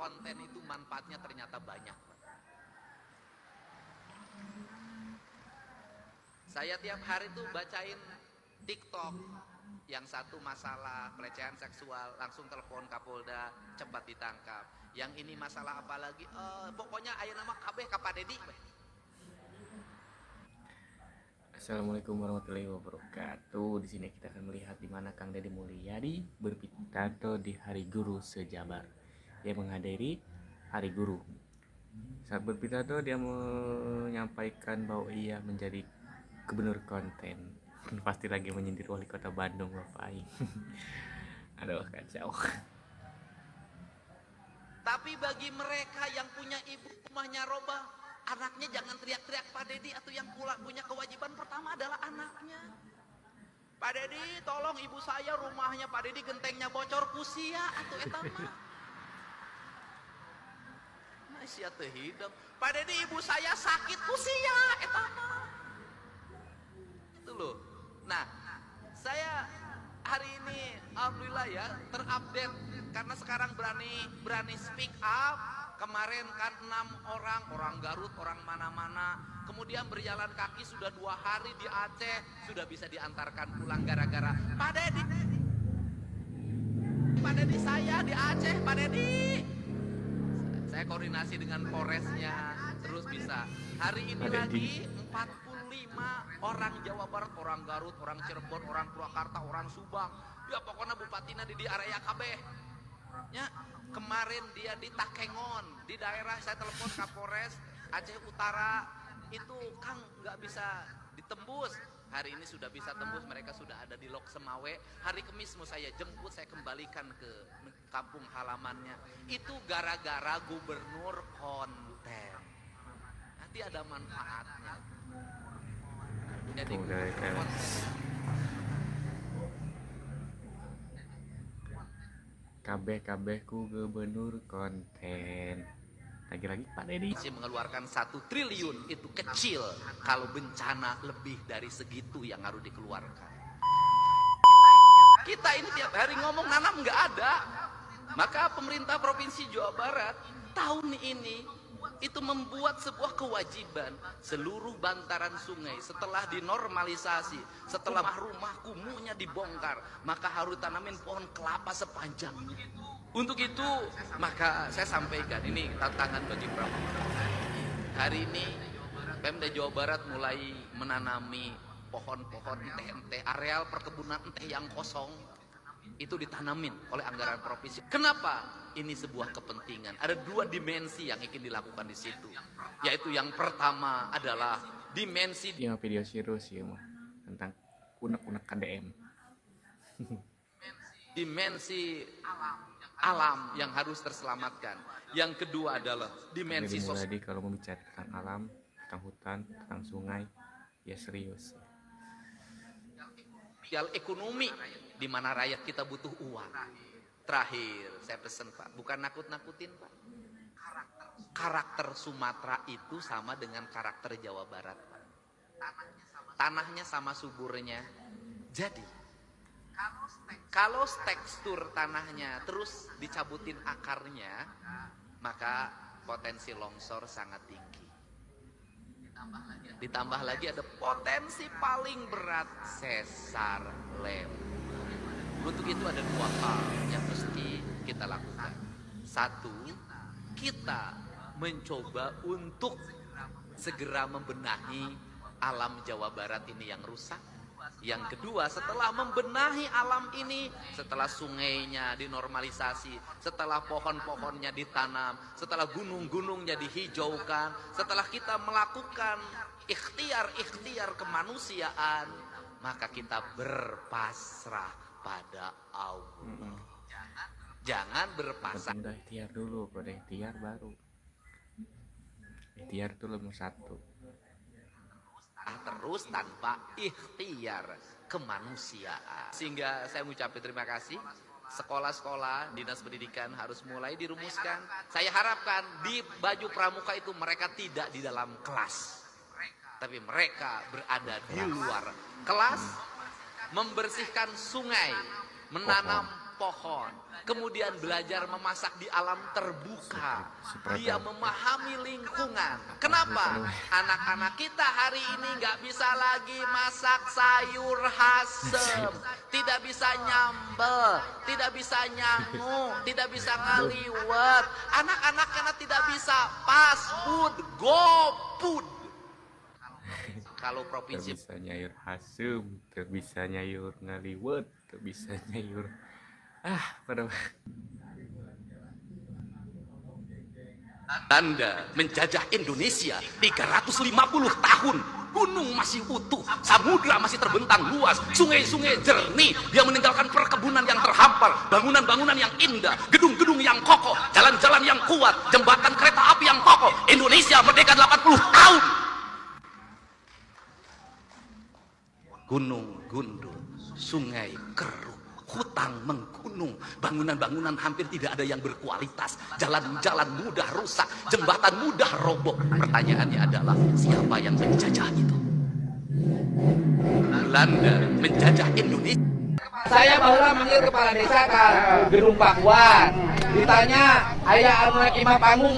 konten itu manfaatnya ternyata banyak. Saya tiap hari tuh bacain TikTok, yang satu masalah pelecehan seksual langsung telepon Kapolda cepat ditangkap, yang ini masalah apa lagi, pokoknya ayeuna mah kabeh ka Pak Dedi. Assalamualaikum warahmatullahi wabarakatuh. Di sini kita akan melihat di mana Kang Deddy Mulyadi berpidato di Hari Guru se-Jabar. Dia menghadiri Hari Guru. Saat berpidato dia menyampaikan bahwa ia menjadi gubernur konten. Pasti lagi menyindir wali kota Bandung, Bapak Aing. Aduh, kacau. Tapi bagi mereka yang punya ibu rumahnya robah, anaknya jangan teriak-teriak Pak Dedi, atau yang punya kewajiban pertama adalah anaknya. Pak Dedi, tolong ibu saya rumahnya Pak Dedi gentengnya bocor kusia atau etama. Nah, sia teu hidup. Pak Dedi, ibu saya sakit kusia etama. Itu loh. Nah, saya hari ini alhamdulillah ya terupdate karena sekarang berani speak up. Kemarin kan 6 orang Garut, orang mana-mana, kemudian berjalan kaki sudah 2 hari di Aceh, sudah bisa diantarkan pulang gara-gara Pak Dedi saya di Aceh, Pak Dedi. Saya koordinasi dengan Polresnya, terus bisa. Hari ini lagi 45 orang Jawa Barat, orang Garut, orang Cirebon, orang Purwakarta, orang Subang. Ya pokoknya Bupatina di area kabeh. Ya, kemarin dia di Takengon, di daerah saya telepon Kapolres Aceh Utara, itu Kang nggak bisa ditembus. Hari ini sudah bisa tembus, mereka sudah ada di Lok Semawe. Hari Kamis mau saya jemput, saya kembalikan ke kampung halamannya. Itu gara-gara gubernur konten. Nanti ada manfaatnya. Jadi gubernur konten. Kabeh ku gubernur konten. Lagi-lagi Pak Deddy Mengeluarkan 1 triliun itu kecil kalau bencana lebih dari segitu yang harus dikeluarkan. Kita ini tiap hari ngomong nanam nggak ada. Maka pemerintah Provinsi Jawa Barat tahun ini itu membuat sebuah kewajiban, seluruh bantaran sungai setelah dinormalisasi, setelah rumah kumuhnya dibongkar, maka harus tanamin pohon kelapa sepanjangnya. Untuk itu maka saya sampaikan, ini tantangan bagi Prabowo. Hari ini Pemda Jawa Barat mulai menanami pohon-pohon enteh areal perkebunan enteh yang kosong itu ditanamin oleh anggaran provinsi. Kenapa? Ini sebuah kepentingan. Ada 2 dimensi yang ingin dilakukan di situ. Yaitu yang pertama adalah dimensi yang video serius ya mah tentang unek-unek KDM. Dimensi alam yang harus terselamatkan. Yang kedua adalah dimensi sosial. Jadi kalau membicara tentang alam, tentang hutan, tentang sungai, ya serius. Sosial ekonomi, di mana rakyat kita butuh uang. Terakhir saya pesan Pak, bukan nakut-nakutin Pak. Karakter Sumatera itu sama dengan karakter Jawa Barat Pak. Tanahnya sama suburnya. Jadi kalau tekstur tanahnya terus dicabutin akarnya, maka potensi longsor sangat tinggi. Ditambah lagi ada potensi paling berat sesar lem. Untuk itu ada 2 hal yang mesti kita lakukan. 1, kita mencoba untuk segera membenahi alam Jawa Barat ini yang rusak. Yang kedua, setelah membenahi alam ini, setelah sungainya dinormalisasi, setelah pohon-pohonnya ditanam, setelah gunung-gunungnya dihijaukan, setelah kita melakukan ikhtiar kemanusiaan, maka kita berpasrah pada Allah. Jangan berpasrah. Udah ikhtiar dulu, pada ikhtiar baru. Ikhtiar itu nomor 1. Terus tanpa ikhtiar kemanusiaan. Sehingga saya mengucapkan terima kasih. Sekolah-sekolah, dinas pendidikan harus mulai dirumuskan. Saya harapkan di baju pramuka itu mereka tidak di dalam kelas, tapi mereka berada di luar kelas, membersihkan sungai, menanam pohon, kemudian belajar memasak di alam terbuka. Dia memahami lingkungan. Kenapa? Anak-anak kita hari ini nggak bisa lagi masak sayur asem, tidak bisa nyambel, tidak bisa nyangu, tidak bisa ngaliwet. Anak-anak karena tidak bisa fast food, go food. Kalau provinsi bisa nyayur asem, bisa nyayur ngaliwet, bisa nyayur pada Anda menjajah Indonesia 350 tahun. Gunung masih utuh, samudra masih terbentang luas, sungai-sungai jernih. Dia meninggalkan perkebunan yang terhampar, bangunan-bangunan yang indah, gedung-gedung yang kokoh, jalan-jalan yang kuat, jembatan kereta api yang kokoh. Indonesia merdeka 80 tahun. Gunung gundul, sungai keruh, hutang menggunung, bangunan-bangunan hampir tidak ada yang berkualitas, jalan-jalan mudah rusak, jembatan mudah roboh. Pertanyaannya adalah, siapa yang menjajah itu? Belanda menjajah Indonesia. Saya barulah manggil kepala desa ke gedung Pakuan. Ditanya, aya anu naik imah panggung,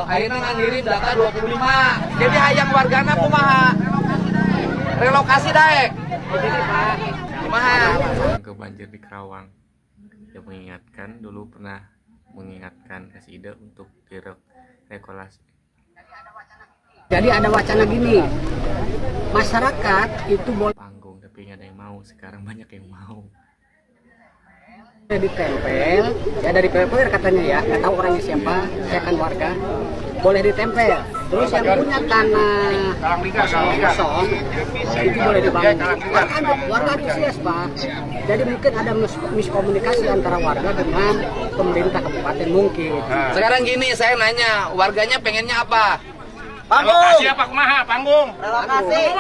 ayeuna ngirim data 25. Jadi hayang wargana kumaha? Relokasi daek. Jadi Pak, kumaha? ke banjir di Karawang. Dia mengingatkan, dulu pernah mengingatkan kasih ide untuk direkolasi. Jadi ada wacana gini, masyarakat itu boleh Panggung, tapi nggak ada yang mau. Sekarang banyak yang mau. ditempel, ya dari PPR katanya ya, nggak tahu orangnya siapa, saya kan warga, boleh ditempel. Terus yang punya tanah kosong itu boleh dibangun. Warga antusias Pak. Jadi mungkin ada miskomunikasi antara warga dengan pemerintah kabupaten mungkin. Sekarang gini, saya nanya, warganya pengennya apa? Panggung. Siapa kumaha panggung? Relokasi.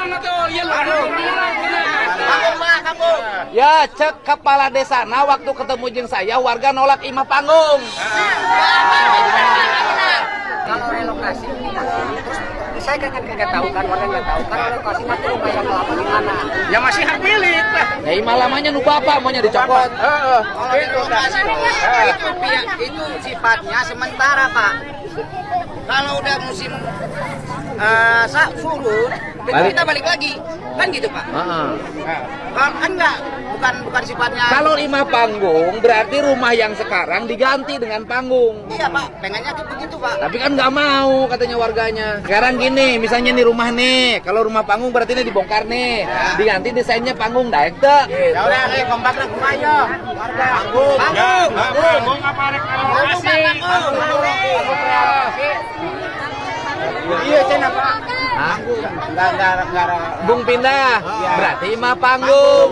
Panggung. Ya, cek kepala desa. Nah, waktu ketemu jeung saya, warga nolak imah panggung. Kalau relokasi, saya kan nggak tahu kan, warga nggak tahu kan relokasi nanti rumah yang lama gimana. Ya masih hak milik lah. Ya imah lamanya nu bapak maunya dicopot. Kalau relokasi itu sifatnya sementara Pak. Kalau udah musim surut, kita balik lagi, kan gitu Pak. Kalau kan nggak, bukan sifatnya. Kalau imah panggung berarti rumah yang sekarang diganti dengan panggung. Iya Pak, pengennya tuh begitu Pak. Tapi kan nggak mau katanya warganya. Sekarang gini, misalnya nih rumah nih, kalau rumah panggung berarti ini dibongkar nih, diganti desainnya panggung daek teh. Ya udah, kompak lah kumayo. Warga. Panggung. Panggung apa relokasi? Iya, cina Pak. Panggung. Enggak. Bung pindah, berarti imah panggung.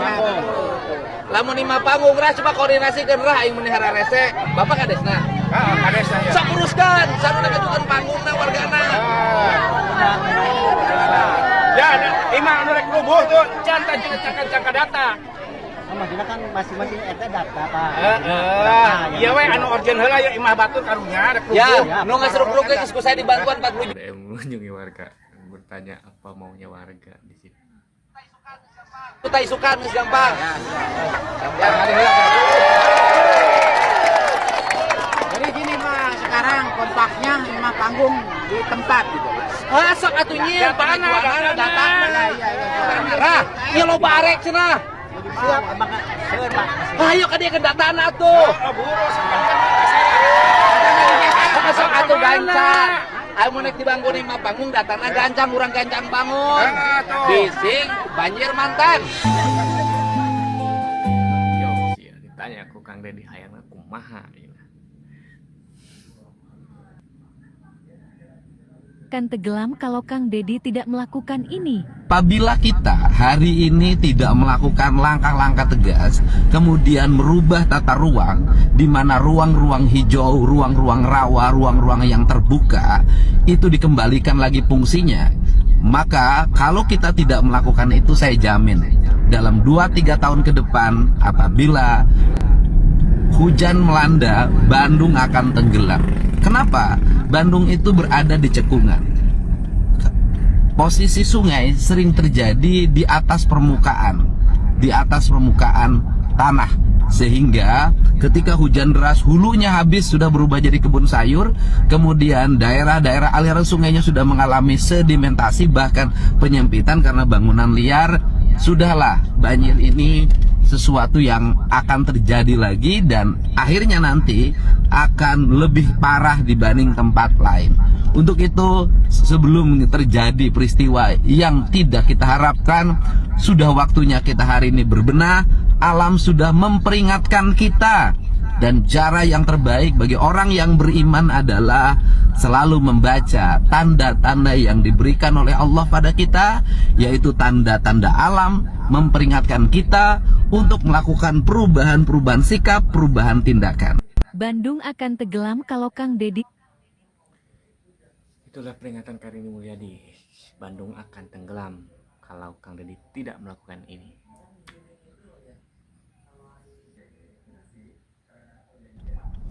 Lamun imah panggung, rah coba koordinasi ke rah yang menihara rese. Bapak kadesna. Kades saya. Sok uruskan, sana ngajukan panggungna wargana. Ya, imah anu rek rubuh tuh, jantan cangka data. Maksudnya kan masing-masing eta data Pak. Iya we anu origin heula ya imah batur karunya rek rubuh. Ya, nu ngasruk-ruk geus ku saya dibantuan 40 juta. Ada yang mengunjungi warga, bertanya apa maunya warga di sini. Kita isukan geus gampang. Jadi gini Pak, sekarang kompaknya lima panggung di tempat gitu. Sok atunya Datana. Rah, ieu loba arek cenah. Siap, maka Pak. Ayo ka dia ke datana atuh. Sok atuh gancang. Ayo mun nek dibangun imah panggung datana gancang urang gancang bangun. Bising banjir mantan. Yo, sih ditanya aku Kang Dedi hayang kumaha ieu. Kan tenggelam kalau Kang Dedi tidak melakukan ini. Apabila kita hari ini tidak melakukan langkah-langkah tegas, kemudian merubah tata ruang, di mana ruang-ruang hijau, ruang-ruang rawa, ruang-ruang yang terbuka, itu dikembalikan lagi fungsinya. Maka kalau kita tidak melakukan itu, saya jamin, dalam 2-3 tahun ke depan, apabila hujan melanda, Bandung akan tenggelam. Kenapa? Bandung itu berada di cekungan. Posisi sungai sering terjadi di atas permukaan tanah. Sehingga ketika hujan deras hulunya habis sudah berubah jadi kebun sayur, kemudian daerah-daerah aliran sungainya sudah mengalami sedimentasi bahkan penyempitan karena bangunan liar. Sudahlah, banjir ini sesuatu yang akan terjadi lagi dan akhirnya nanti akan lebih parah dibanding tempat lain. Untuk itu, sebelum terjadi peristiwa yang tidak kita harapkan, sudah waktunya kita hari ini berbenah. Alam sudah memperingatkan kita, dan cara yang terbaik bagi orang yang beriman adalah selalu membaca tanda-tanda yang diberikan oleh Allah pada kita, yaitu tanda-tanda alam memperingatkan kita untuk melakukan perubahan-perubahan sikap, perubahan tindakan. Bandung akan tenggelam kalau Kang Dedi. Itulah peringatan Karini Mulyadi. Bandung akan tenggelam kalau Kang Dedi tidak melakukan ini.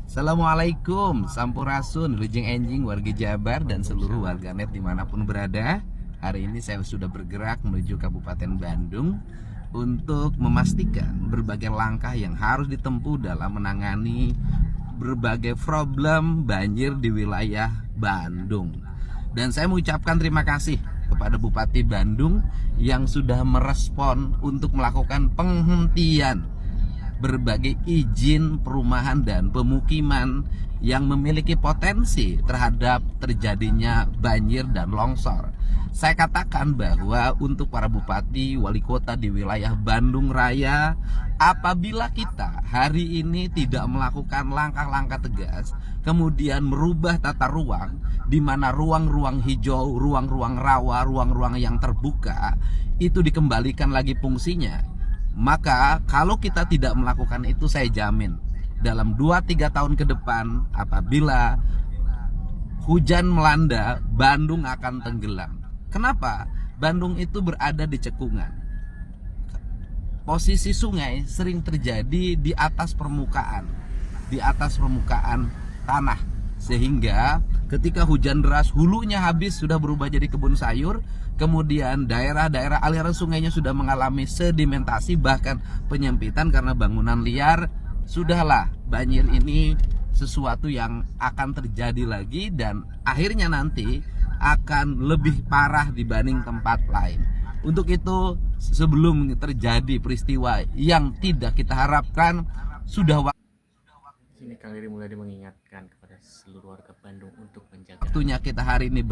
Assalamualaikum, Sampurasun, Lujeng Enjing, warga Jabar dan seluruh warganet dimanapun berada. Hari ini saya sudah bergerak menuju Kabupaten Bandung untuk memastikan berbagai langkah yang harus ditempuh dalam menangani berbagai problem banjir di wilayah Bandung. Dan saya mengucapkan terima kasih kepada Bupati Bandung yang sudah merespon untuk melakukan penghentian berbagai izin perumahan dan pemukiman yang memiliki potensi terhadap terjadinya banjir dan longsor. Saya katakan bahwa untuk para bupati, wali kota di wilayah Bandung Raya, apabila kita hari ini tidak melakukan langkah-langkah tegas, kemudian merubah tata ruang, di mana ruang-ruang hijau, ruang-ruang rawa, ruang-ruang yang terbuka, itu dikembalikan lagi fungsinya. Maka kalau kita tidak melakukan itu, saya jamin dalam 2-3 tahun ke depan apabila hujan melanda, Bandung akan tenggelam. Kenapa? Bandung itu berada di cekungan. Posisi sungai sering terjadi di atas permukaan tanah. Sehingga ketika hujan deras hulunya habis sudah berubah jadi kebun sayur, kemudian daerah-daerah aliran sungainya sudah mengalami sedimentasi bahkan penyempitan karena bangunan liar. Sudahlah, banjir ini sesuatu yang akan terjadi lagi dan akhirnya nanti akan lebih parah dibanding tempat lain. Untuk itu, sebelum terjadi peristiwa yang tidak kita harapkan, sudah Sini Kang Dedi mulai mengingatkan kepada seluruh warga Bandung untuk menjaga. waktunya kita hari ini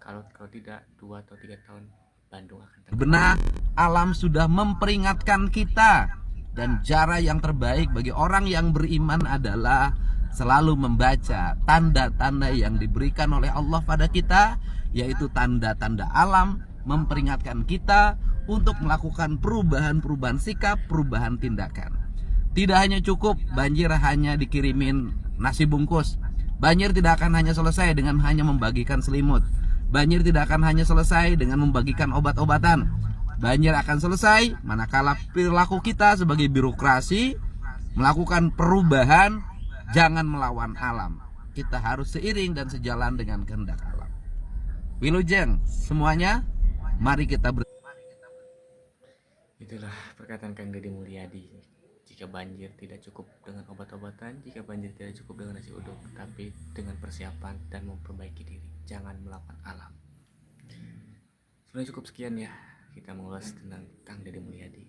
Kalau tidak 2 atau 3 tahun Bandung akan tenggelam. benar. Alam sudah memperingatkan kita, dan cara yang terbaik bagi orang yang beriman adalah selalu membaca tanda-tanda yang diberikan oleh Allah pada kita, yaitu tanda-tanda alam memperingatkan kita untuk melakukan perubahan-perubahan sikap, perubahan tindakan. Tidak hanya cukup banjir hanya dikirimin nasi bungkus. Banjir tidak akan hanya selesai dengan hanya membagikan selimut. Banjir tidak akan hanya selesai dengan membagikan obat-obatan. Banjir akan selesai manakala perilaku kita sebagai birokrasi melakukan perubahan, jangan melawan alam. Kita harus seiring dan sejalan dengan kehendak alam. Wilujeng semuanya, mari kita Itulah perkataan Kang Dedi Mulyadi. Jika banjir tidak cukup dengan obat-obatan, jika banjir tidak cukup dengan nasi uduk, tapi dengan persiapan dan memperbaiki diri, jangan melawan alam. Sudah cukup sekian ya kita mengulas tentang Kang Dedi Mulyadi.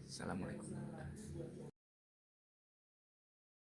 Assalamualaikum.